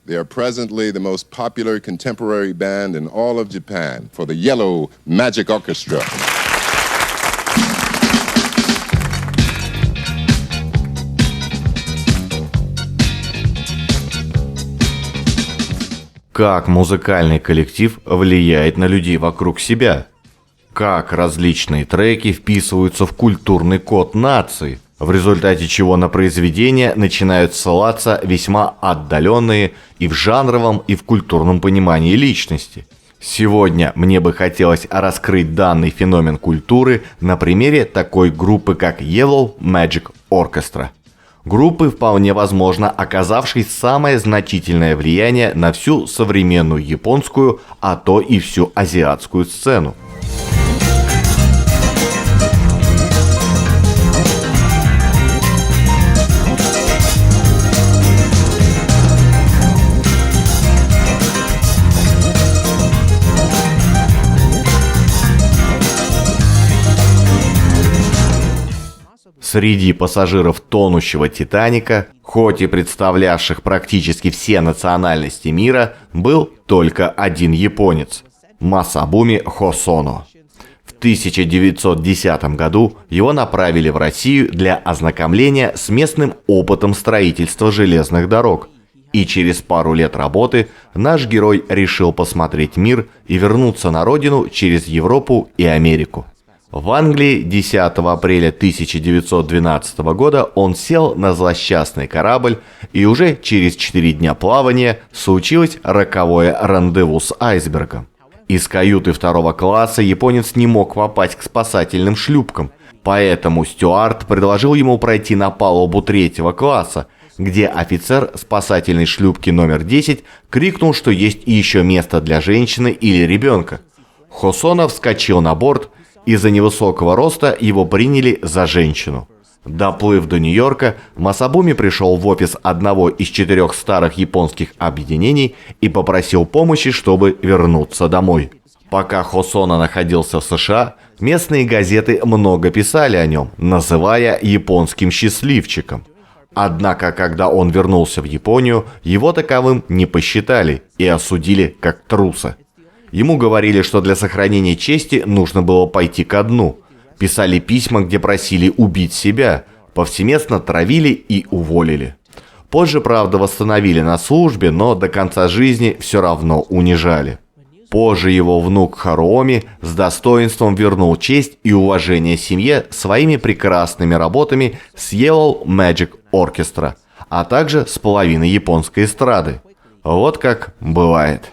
They are presently the most popular contemporary band in all of Japan for the Yellow Magic Orchestra. Как музыкальный коллектив влияет на людей вокруг себя? Как различные треки вписываются в культурный код нации, в результате чего на произведения начинают ссылаться весьма отдаленные и в жанровом, и в культурном понимании личности. Сегодня мне бы хотелось раскрыть данный феномен культуры на примере такой группы, как Yellow Magic Orchestra. Группы, вполне возможно, оказавшей самое значительное влияние на всю современную японскую, а то и всю азиатскую сцену. Среди пассажиров тонущего «Титаника», хоть и представлявших практически все национальности мира, был только один японец – Масабуми Хосоно. В 1910 году его направили в Россию для ознакомления с местным опытом строительства железных дорог. И через пару лет работы наш герой решил посмотреть мир и вернуться на родину через Европу и Америку. В Англии 10 апреля 1912 года он сел на злосчастный корабль, и уже через 4 дня плавания случилось роковое рандеву с айсбергом. Из каюты 2 класса японец не мог попасть к спасательным шлюпкам, поэтому стюард предложил ему пройти на палубу 3 класса, где офицер спасательной шлюпки номер 10 крикнул, что есть еще место для женщины или ребенка. Хосоно вскочил на борт. Из-за невысокого роста его приняли за женщину. Доплыв до Нью-Йорка, Масабуми пришел в офис одного из 4 старых японских объединений и попросил помощи, чтобы вернуться домой. Пока Хосоно находился в США, местные газеты много писали о нем, называя японским счастливчиком. Однако, когда он вернулся в Японию, его таковым не посчитали и осудили как труса. Ему говорили, что для сохранения чести нужно было пойти ко дну. Писали письма, где просили убить себя. Повсеместно травили и уволили. Позже, правда, восстановили на службе, но до конца жизни все равно унижали. Позже его внук Харуоми с достоинством вернул честь и уважение семье своими прекрасными работами с Yellow Magic Orchestra, а также с половиной японской эстрады. Вот как бывает.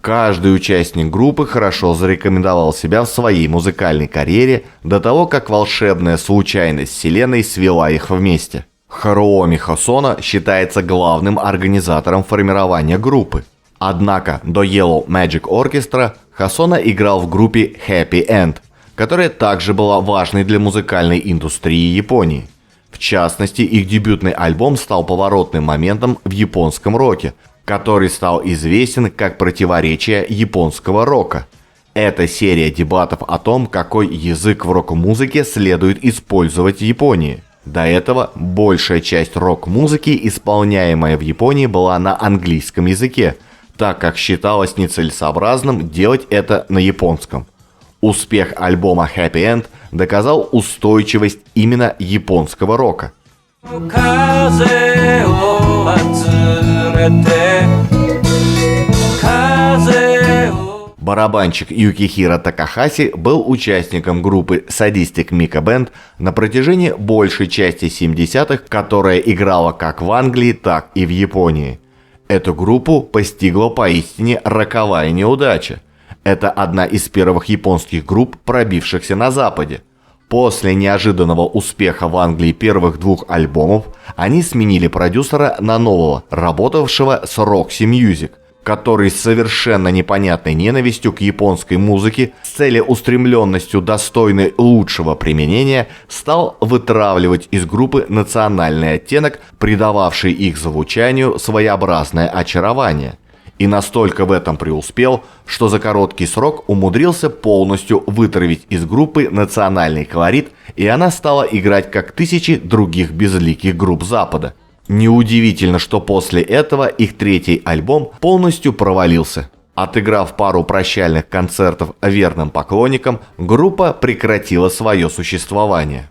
Каждый участник группы хорошо зарекомендовал себя в своей музыкальной карьере до того, как волшебная случайность вселенной свела их вместе. Харуоми Хосоно считается главным организатором формирования группы. Однако до Yellow Magic Orchestra Хосоно играл в группе Happy End, которая также была важной для музыкальной индустрии Японии. В частности, их дебютный альбом стал поворотным моментом в японском роке, который стал известен как противоречие японского рока. Это серия дебатов о том, какой язык в рок-музыке следует использовать в Японии. До этого большая часть рок-музыки, исполняемая в Японии, была на английском языке, так как считалось нецелесообразным делать это на японском. Успех альбома Happy End доказал устойчивость именно японского рока. Барабанщик Юкихиро Такахаси был участником группы Sadistic Mika Band на протяжении большей части 70-х, которая играла как в Англии, так и в Японии. Эту группу постигла поистине роковая неудача. Это одна из первых японских групп, пробившихся на Западе. После неожиданного успеха в Англии первых 2 альбомов, они сменили продюсера на нового, работавшего с Roxy Music. который с совершенно непонятной ненавистью к японской музыке с целеустремленностью достойной лучшего применения стал вытравливать из группы национальный оттенок, придававший их звучанию своеобразное очарование. И настолько в этом преуспел, что за короткий срок умудрился полностью вытравить из группы национальный колорит, и она стала играть как тысячи других безликих групп Запада. Неудивительно, что после этого их третий альбом полностью провалился. Отыграв пару прощальных концертов верным поклонникам, группа прекратила свое существование.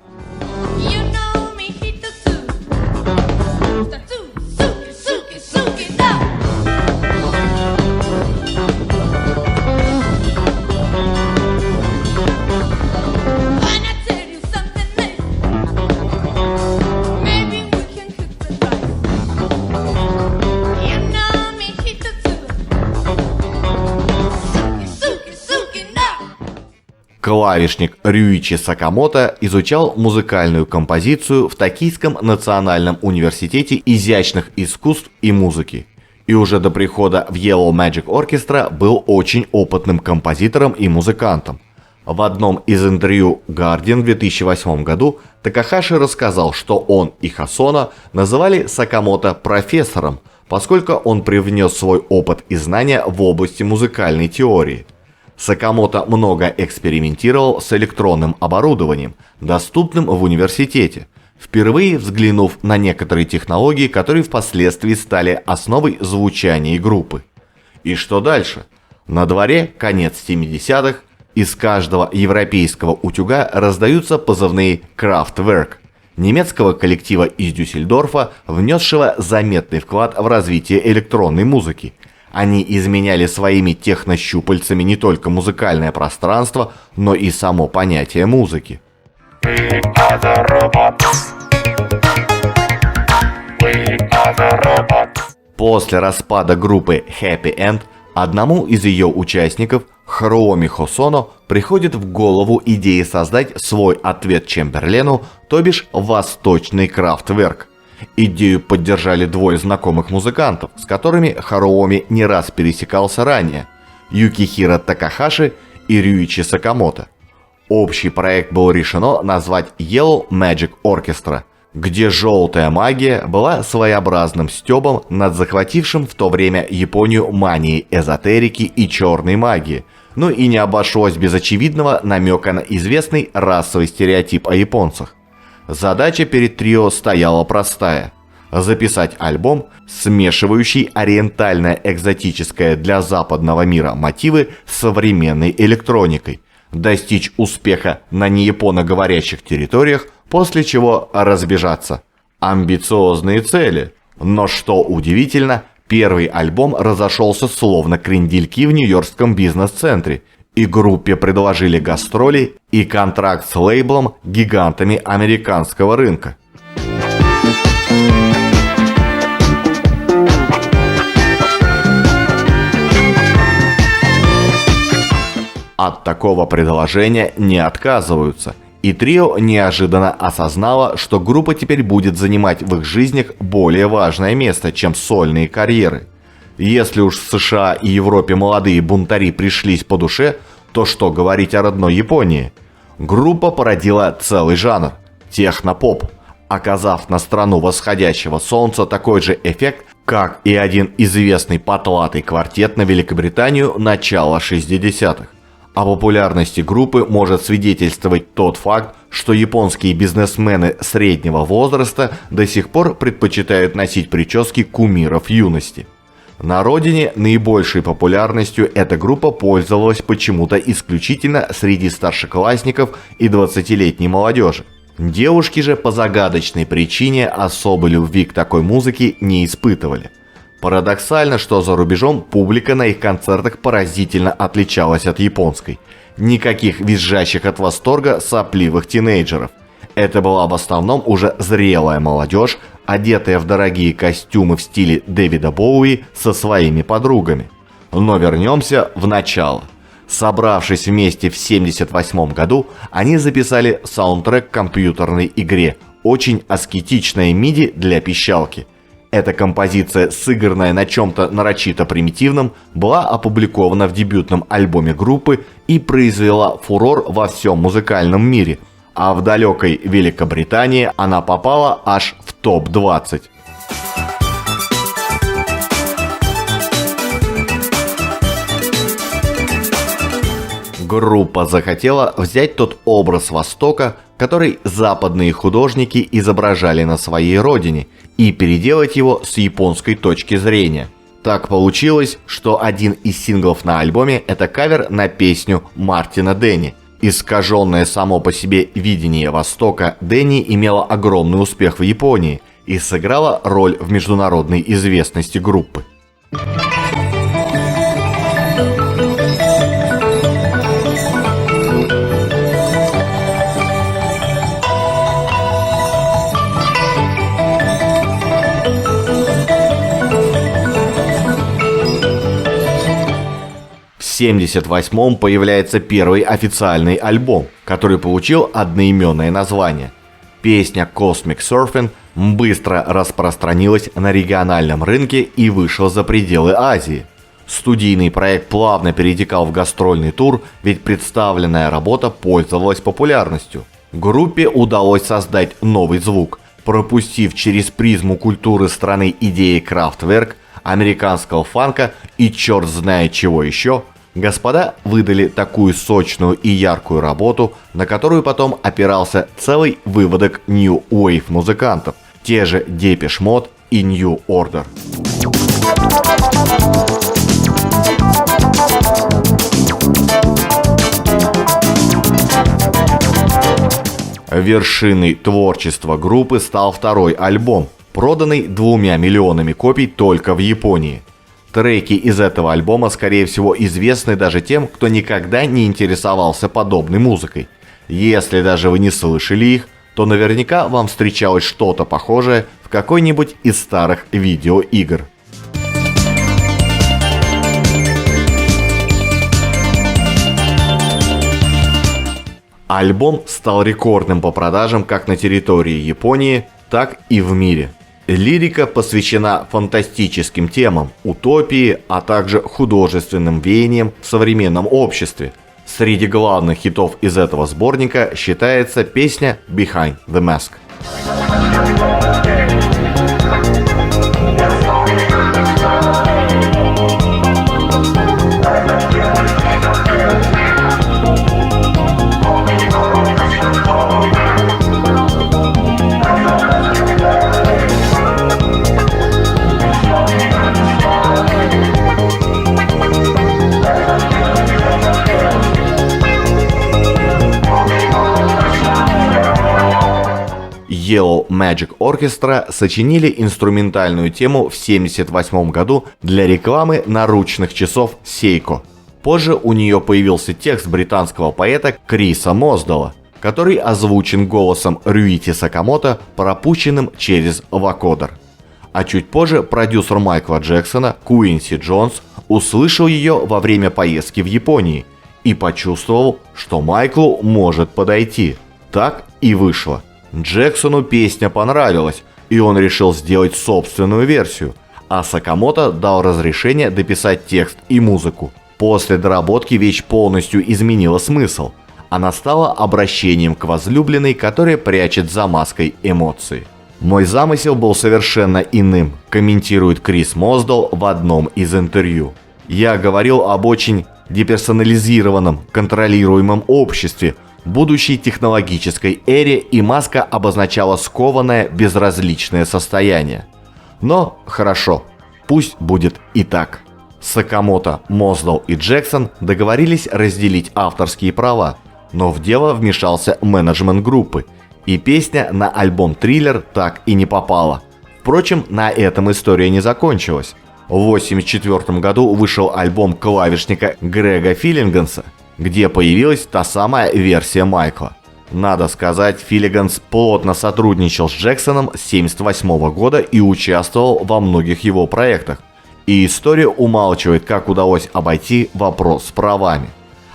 Клавишник Рюичи Сакамото изучал музыкальную композицию в Токийском национальном университете изящных искусств и музыки. И уже до прихода в Yellow Magic Orchestra был очень опытным композитором и музыкантом. В одном из интервью Guardian в 2008 году Такахаши рассказал, что он и Хосоно называли Сакамото профессором, поскольку он привнес свой опыт и знания в области музыкальной теории. Сакамото много экспериментировал с электронным оборудованием, доступным в университете, впервые взглянув на некоторые технологии, которые впоследствии стали основой звучания группы. И что дальше? На дворе конец 70-х, из каждого европейского утюга раздаются позывные Kraftwerk, немецкого коллектива из Дюссельдорфа, внесшего заметный вклад в развитие электронной музыки. Они изменяли своими технощупальцами не только музыкальное пространство, но и само понятие музыки. После распада группы Happy End одному из ее участников, Харуоми Хосоно, приходит в голову идея создать свой ответ Чемберлену, то бишь восточный Kraftwerk. Идею поддержали двое знакомых музыкантов, с которыми Харуоми не раз пересекался ранее – Юкихиро Такахаши и Рюичи Сакамото. Общий проект было решено назвать Yellow Magic Orchestra, где желтая магия была своеобразным стёбом над захватившим в то время Японию манией эзотерики и черной магии, но и не обошлось без очевидного намека на известный расовый стереотип о японцах. Задача перед трио стояла простая – записать альбом, смешивающий ориентально-экзотическое для западного мира мотивы с современной электроникой, достичь успеха на неяпоноговорящих территориях, после чего разбежаться. Амбициозные цели, но что удивительно, первый альбом разошелся словно крендельки в нью-йоркском бизнес-центре, и группе предложили гастроли и контракт с лейблом гигантами американского рынка. От такого предложения не отказываются, и трио неожиданно осознало, что группа теперь будет занимать в их жизнях более важное место, чем сольные карьеры. Если уж в США и Европе молодые бунтари пришлись по душе, то что говорить о родной Японии? Группа породила целый жанр – техно-поп, оказав на страну восходящего солнца такой же эффект, как и один известный потлатый квартет на Великобританию начала 60-х. О популярности группы может свидетельствовать тот факт, что японские бизнесмены среднего возраста до сих пор предпочитают носить прически кумиров юности. На родине наибольшей популярностью эта группа пользовалась почему-то исключительно среди старшеклассников и 20-летней молодежи. Девушки же по загадочной причине особой любви к такой музыке не испытывали. Парадоксально, что за рубежом публика на их концертах поразительно отличалась от японской. Никаких визжащих от восторга сопливых тинейджеров. Это была в основном уже зрелая молодежь, одетая в дорогие костюмы в стиле Дэвида Боуи со своими подругами. Но вернемся в начало. Собравшись вместе в 1978 году, они записали саундтрек к компьютерной игре, очень аскетичной MIDI для пищалки. Эта композиция, сыгранная на чем-то нарочито примитивном, была опубликована в дебютном альбоме группы и произвела фурор во всем музыкальном мире, а в далекой Великобритании она попала аж в топ-20. Группа захотела взять тот образ Востока, который западные художники изображали на своей родине, и переделать его с японской точки зрения. Так получилось, что один из синглов на альбоме – это кавер на песню Мартина Денни. Искаженное само по себе видение Востока Денни имело огромный успех в Японии и сыграло роль в международной известности группы. В 1978-м появляется первый официальный альбом, который получил одноименное название. Песня Cosmic Surfing быстро распространилась на региональном рынке и вышла за пределы Азии. Студийный проект плавно перетекал в гастрольный тур, ведь представленная работа пользовалась популярностью. Группе удалось создать новый звук, пропустив через призму культуры страны идеи Kraftwerk, американского фанка и черт знает чего еще. Господа выдали такую сочную и яркую работу, на которую потом опирался целый выводок New Wave музыкантов, те же Depeche Mode и New Order. Вершиной творчества группы стал второй альбом, проданный 2 миллионами копий только в Японии. Треки из этого альбома, скорее всего, известны даже тем, кто никогда не интересовался подобной музыкой. Если даже вы не слышали их, то наверняка вам встречалось что-то похожее в какой-нибудь из старых видеоигр. Альбом стал рекордным по продажам как на территории Японии, так и в мире. Лирика посвящена фантастическим темам, утопии, а также художественным веяниям в современном обществе. Среди главных хитов из этого сборника считается песня Behind the Mask. Yellow Magic Orchestra сочинили инструментальную тему в 1978 году для рекламы наручных часов Seiko. Позже у нее появился текст британского поэта Криса Моздала, который озвучен голосом Рюити Сакамото, пропущенным через вокодер. А чуть позже продюсер Майкла Джексона Куинси Джонс услышал ее во время поездки в Японии и почувствовал, что Майклу может подойти. Так и вышло. Джексону песня понравилась, и он решил сделать собственную версию, а Сакамото дал разрешение дописать текст и музыку. После доработки вещь полностью изменила смысл. Она стала обращением к возлюбленной, которая прячет за маской эмоции. «Мой замысел был совершенно иным», комментирует Крис Моздал в одном из интервью. «Я говорил об очень деперсонализированном, контролируемом обществе, будущей технологической эре, и маска обозначала скованное, безразличное состояние. Но хорошо, пусть будет и так». Сакамото, Моздал и Джексон договорились разделить авторские права, но в дело вмешался менеджмент группы, и песня на альбом «Триллер» так и не попала. Впрочем, на этом история не закончилась. В 1984 году вышел альбом клавишника Грега Филлиганса, где появилась та самая версия Майкла. Надо сказать, Филлиганс плотно сотрудничал с Джексоном с 1978 года и участвовал во многих его проектах. И история умалчивает, как удалось обойти вопрос с правами.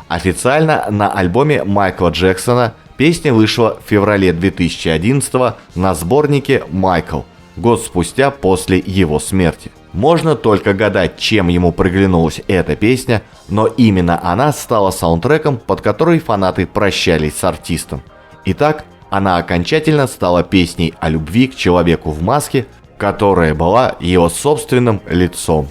Официально на альбоме Майкла Джексона песня вышла в феврале 2011 на сборнике «Майкл», год спустя после его смерти. Можно только гадать, чем ему приглянулась эта песня, но именно она стала саундтреком, под который фанаты прощались с артистом. Итак, она окончательно стала песней о любви к человеку в маске, которая была его собственным лицом.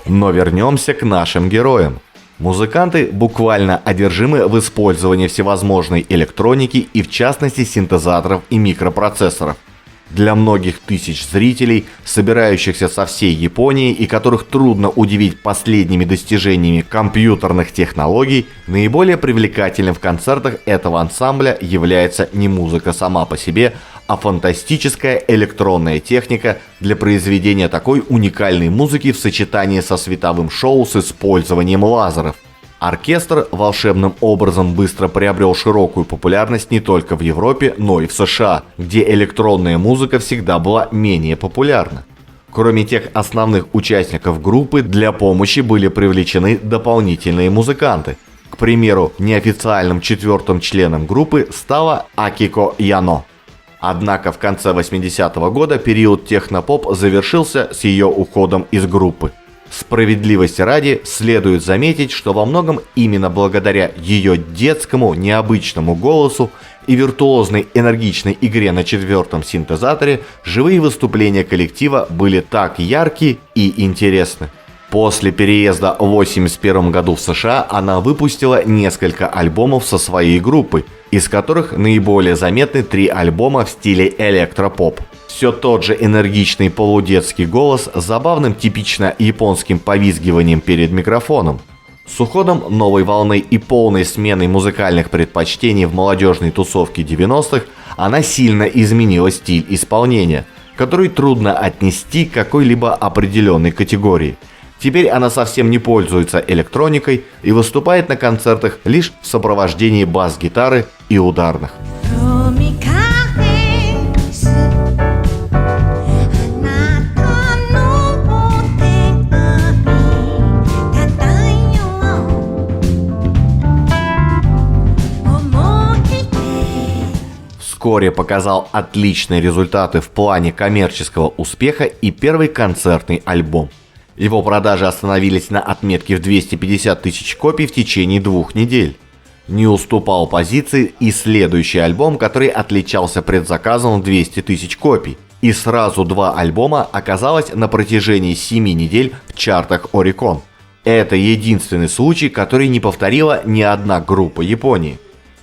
Но вернемся к нашим героям. Музыканты буквально одержимы в использовании всевозможной электроники и в частности синтезаторов и микропроцессоров. Для многих тысяч зрителей, собирающихся со всей Японии и которых трудно удивить последними достижениями компьютерных технологий, наиболее привлекательным в концертах этого ансамбля является не музыка сама по себе, а фантастическая электронная техника для произведения такой уникальной музыки в сочетании со световым шоу с использованием лазеров. Оркестр волшебным образом быстро приобрел широкую популярность не только в Европе, но и в США, где электронная музыка всегда была менее популярна. Кроме тех основных участников группы, для помощи были привлечены дополнительные музыканты. К примеру, неофициальным четвертым членом группы стала Акико Яно. Однако в конце 80-го года период технопоп завершился с ее уходом из группы. Справедливости ради, следует заметить, что во многом именно благодаря ее детскому необычному голосу и виртуозной энергичной игре на четвертом синтезаторе живые выступления коллектива были так ярки и интересны. После переезда в 1981 году в США она выпустила несколько альбомов со своей группой, из которых наиболее заметны 3 альбома в стиле электропоп. Все тот же энергичный полудетский голос с забавным типично японским повизгиванием перед микрофоном. С уходом новой волны и полной сменой музыкальных предпочтений в молодежной тусовке 90-х она сильно изменила стиль исполнения, который трудно отнести к какой-либо определенной категории. Теперь она совсем не пользуется электроникой и выступает на концертах лишь в сопровождении бас-гитары и ударных. Вскоре показал отличные результаты в плане коммерческого успеха и первый концертный альбом. Его продажи остановились на отметке в 250 тысяч копий в течение 2 недель. Не уступал позиции и следующий альбом, который отличался предзаказом в 200 тысяч копий. И сразу 2 альбома оказалось на протяжении 7 недель в чартах Oricon. Это единственный случай, который не повторила ни одна группа Японии.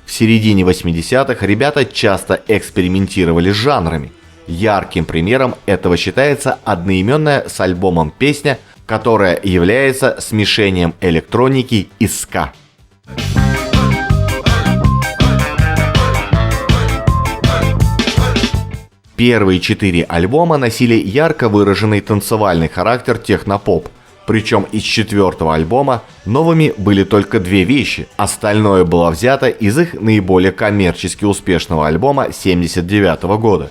В середине 80-х ребята часто экспериментировали с жанрами. Ярким примером этого считается одноименная с альбомом песня, которая является смешением электроники и ска. Первые 4 альбома носили ярко выраженный танцевальный характер технопоп. Причем из 4-го альбома новыми были только 2 вещи, остальное было взято из их наиболее коммерчески успешного альбома 1979 года.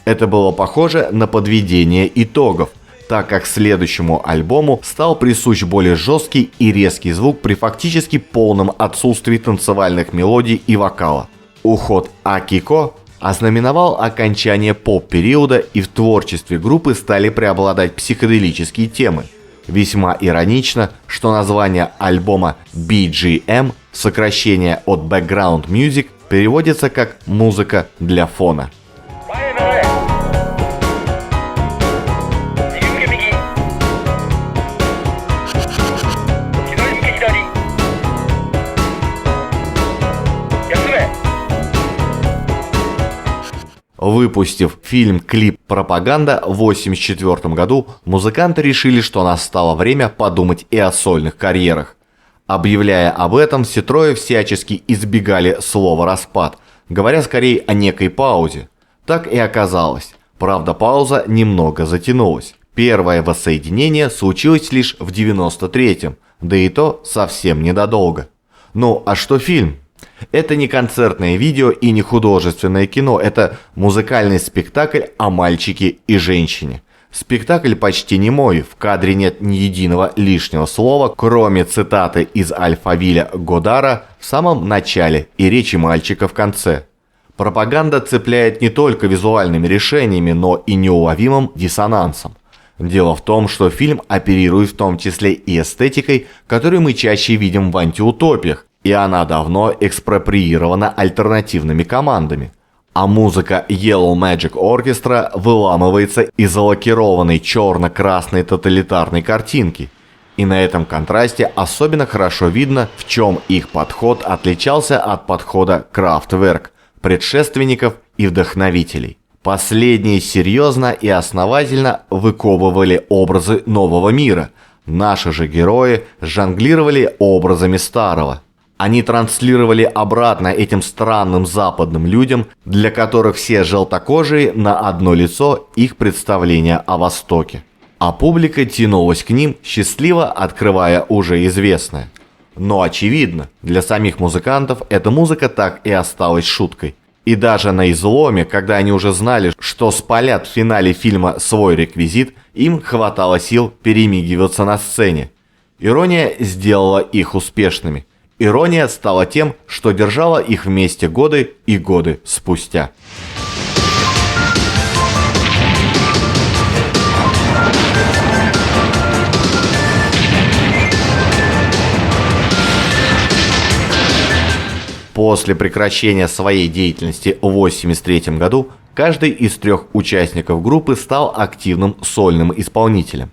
Это было похоже на подведение итогов, так как следующему альбому стал присущ более жесткий и резкий звук при фактически полном отсутствии танцевальных мелодий и вокала. Уход Акико ознаменовал окончание поп-периода, и в творчестве группы стали преобладать психоделические темы. Весьма иронично, что название альбома BGM, сокращение от Background Music, переводится как «музыка для фона». Выпустив фильм-клип «Пропаганда» в 1984 году, музыканты решили, что настало время подумать и о сольных карьерах. Объявляя об этом, все трое всячески избегали слова «распад», говоря скорее о некой паузе. Так и оказалось. Правда, пауза немного затянулась. Первое воссоединение случилось лишь в 1993-м, да и то совсем недолго. Ну а что фильм? Это не концертное видео и не художественное кино, это музыкальный спектакль о мальчике и женщине. Спектакль почти немой, в кадре нет ни единого лишнего слова, кроме цитаты из Альфавиля Годара в самом начале и речи мальчика в конце. Пропаганда цепляет не только визуальными решениями, но и неуловимым диссонансом. Дело в том, что фильм оперирует в том числе и эстетикой, которую мы чаще видим в антиутопиях, и она давно экспроприирована альтернативными командами. А музыка Yellow Magic Orchestra выламывается из лакированной черно-красной тоталитарной картинки. И на этом контрасте особенно хорошо видно, в чем их подход отличался от подхода Kraftwerk, предшественников и вдохновителей. Последние серьезно и основательно выковывали образы нового мира. Наши же герои жонглировали образами старого. Они транслировали обратно этим странным западным людям, для которых все желтокожие на одно лицо их представления о Востоке. А публика тянулась к ним, счастливо открывая уже известное. Но очевидно, для самих музыкантов эта музыка так и осталась шуткой. И даже на изломе, когда они уже знали, что спалят в финале фильма свой реквизит, им хватало сил перемигиваться на сцене. Ирония сделала их успешными. Ирония стала тем, что держала их вместе годы и годы спустя. После прекращения своей деятельности в 1983 году каждый из 3 участников группы стал активным сольным исполнителем.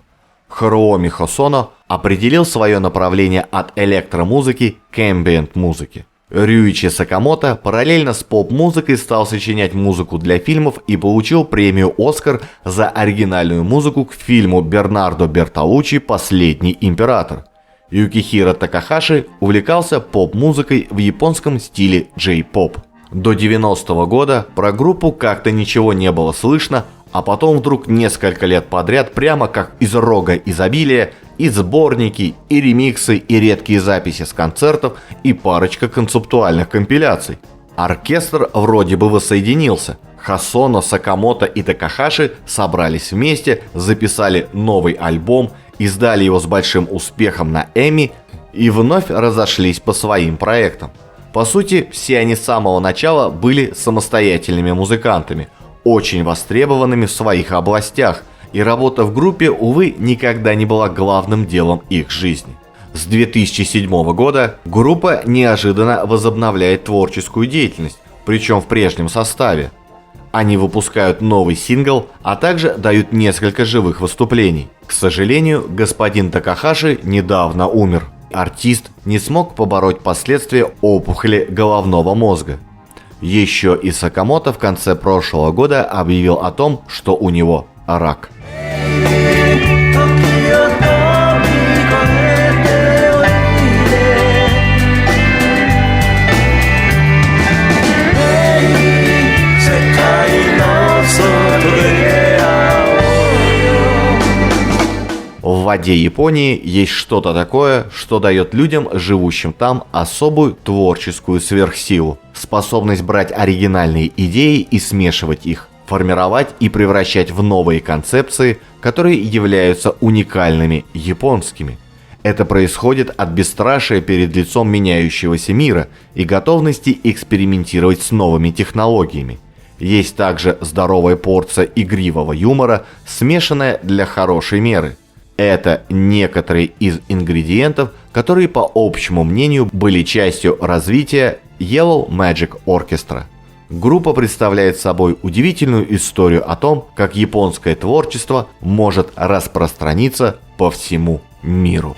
Харуоми Хосоно определил свое направление от электромузыки к эмбиент-музыке. Рюичи Сакамото параллельно с поп-музыкой стал сочинять музыку для фильмов и получил премию «Оскар» за оригинальную музыку к фильму Бернардо Бертолуччи «Последний император». Юкихиро Такахаши увлекался поп-музыкой в японском стиле джей-поп. До 90-го года про группу как-то ничего не было слышно, а потом вдруг несколько лет подряд, прямо как из рога изобилия, и сборники, и ремиксы, и редкие записи с концертов, и парочка концептуальных компиляций. Оркестр вроде бы воссоединился. Хосоно, Сакамото и Такахаши собрались вместе, записали новый альбом, издали его с большим успехом на Эмми и вновь разошлись по своим проектам. По сути, все они с самого начала были самостоятельными музыкантами, очень востребованными в своих областях, и работа в группе, увы, никогда не была главным делом их жизни. С 2007 года группа неожиданно возобновляет творческую деятельность, причем в прежнем составе. Они выпускают новый сингл, а также дают несколько живых выступлений. К сожалению, господин Такахаши недавно умер. Артист не смог побороть последствия опухоли головного мозга. Еще и Сакамото в конце прошлого года объявил о том, что у него рак. В воде Японии есть что-то такое, что дает людям, живущим там, особую творческую сверхсилу. Способность брать оригинальные идеи и смешивать их, формировать и превращать в новые концепции, которые являются уникальными японскими. Это происходит от бесстрашия перед лицом меняющегося мира и готовности экспериментировать с новыми технологиями. Есть также здоровая порция игривого юмора, смешанная для хорошей меры. Это некоторые из ингредиентов, которые, по общему мнению, были частью развития Yellow Magic Orchestra. Группа представляет собой удивительную историю о том, как японское творчество может распространиться по всему миру.